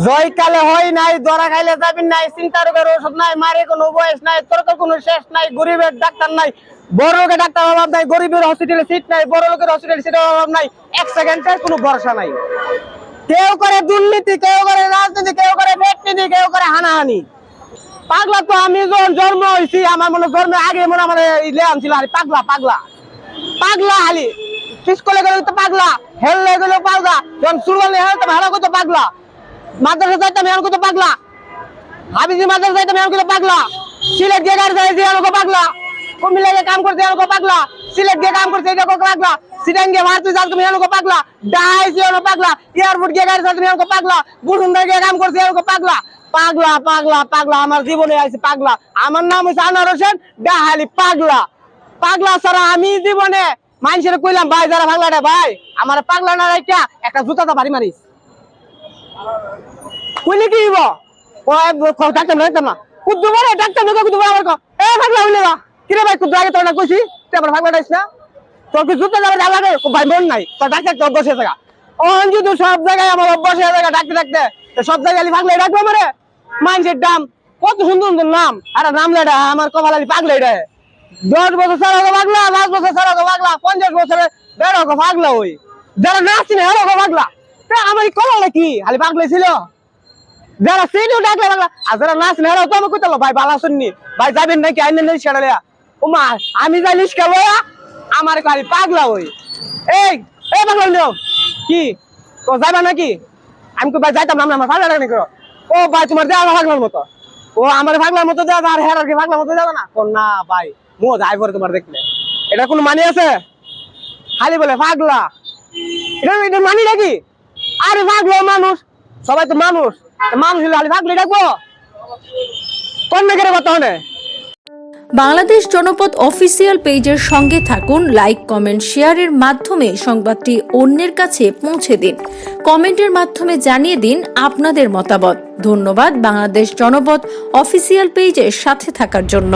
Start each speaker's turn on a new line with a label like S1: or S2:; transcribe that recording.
S1: জয়কালে হয় নাই, ধরা খাইলে যাবি নাই, চিন্তা রোগের ওষুধ নাই, মারে কোনো বয়স নাই, তোর তো কোনো শেষ নাই, গরিবের ডাক্তার নাই, বড় লোকের ডাক্তার অভাব নাই, গরিবের হসপিটালে সিট নাই, বড় লোকের হসপিটালে সিটের অভাব নাই, এক সেকেন্ডের কোনো ভরসা নাই। কেউ করে দুর্নীতি, কেউ করে রাজনীতি, কেউ করে ব্যক্তিনীতি, কেউ করে হানাহানি। পাগলা তো আমি যখন জন্ম হয়েছি, আমার মনে জন্মের আগে মনে আমার লেয়ান ছিল পাগলা পাগলা পাগলা হালি স্কুলে গেলে তো পাগলা, হেললে গেলে পাগলা, যখন সুরবানি হেলতে ভালো করতো পাগলা, মাদ্রাসা যাইতাম হেল করতো পাগলা, হাবিজি মাদ্রাসা যাইতাম হেল করতো পাগলা, সিলেট গিয়ে গাড়ি চালাইছি এরকম পাগলা, কুমিল্লা গিয়ে কাম করছে এরকম পাগলা, সিলেট গিয়ে কাম করছে এরকম পাগলা, সিটাং গিয়ে মারতে যাও তুমি এরকম পাগলা, ডাইছি এরকম পাগলা, এয়ারপোর্ট গিয়ে গাড়ি চালাতে এরকম পাগলা, বুড়ুন্দা গিয়ে কাম করছে এরকম পাগলা। পাগলা পাগলা পাগলা আমার জীবনে আছে পাগলা। আমার নাম হচ্ছে আনোয়ার হোসেন ডাহালি পাগলা। পাগলা ছাড়া আমি জীবনে মানুষের কইলাম ভাই যারা পাগলাটা ভাই আমার পাগলা না রাইখা একটা জুতাটা বাড়ি মারিস কইলে কি হইব? ডাক্তার না কুদ্দু বলে ডাক্তার নৌকা কুদ্দু বলে আমার এ পাগলা হইলে বা কিরে ভাই কুদ্দু আগে তোর না কইছি তুই আমার পাগলা ডাইস না তোর কি জুতা যাবে জ্বালা রে ভাই মন নাই তোর ডাক্তার তোর বসে থাকা অন যদি সব জায়গায় আমার অভ্যাস হয়ে জায়গা ডাকতে ডাকতে সব জায়গায় পাগলা ডাকবো আমারে। মানুষের দাম কত সুন্দর সুন্দর নাম, আরে নাম লেডা আমার কপালালি পাগলা এটা 10 বছর ছাড়া পাগলা, 5 বছর ছাড়া পাগলা, 50 বছরে বেড়ো পাগলা, ওই যারা নাচি না হেরো পাগলা। আমার কপালে কি খালি পাগলা ছিল, যারা সিনিও ডাকলে পাগলা, আর যারা নাচ না হেরো তো আমি কইতালো ভাই বালা শুননি ভাই যাবেন নাকি আইনে নেই সেটা ওমা আমি যাই লিস্কা বয়া আমার খালি পাগলা। ওই এই এই পাগলা নিও কি তো যাবে নাকি? আমি তো ভাই যাইতাম না, আমার পাগলা ডাক নাকি ও ভাই তোমার দেওয়া পাগলার মতো, ও আমার পাগলার মতো দেওয়া আর হেরার কি পাগলার মতো যাবে না কোন না ভাই মো যাই পরে তোমার দেখলে এটা কোনো মানি আছে? খালি বলে পাগলা, এটা মানি নাকি? আরে পাগলা মানুষ, সবাই তো মানুষ, মানুষ হলে খালি পাগলি ডাকবো কোন মেঘের কথা হনে।
S2: বাংলাদেশ জনপদ অফিসিয়াল পেজের সঙ্গে থাকুন, লাইক কমেন্ট শেয়ারের মাধ্যমে সংবাদটি অন্যের কাছে পৌঁছে দিন, কমেন্টের মাধ্যমে জানিয়ে দিন আপনাদের মতামত। ধন্যবাদ বাংলাদেশ জনপদ অফিসিয়াল পেজের সাথে থাকার জন্য।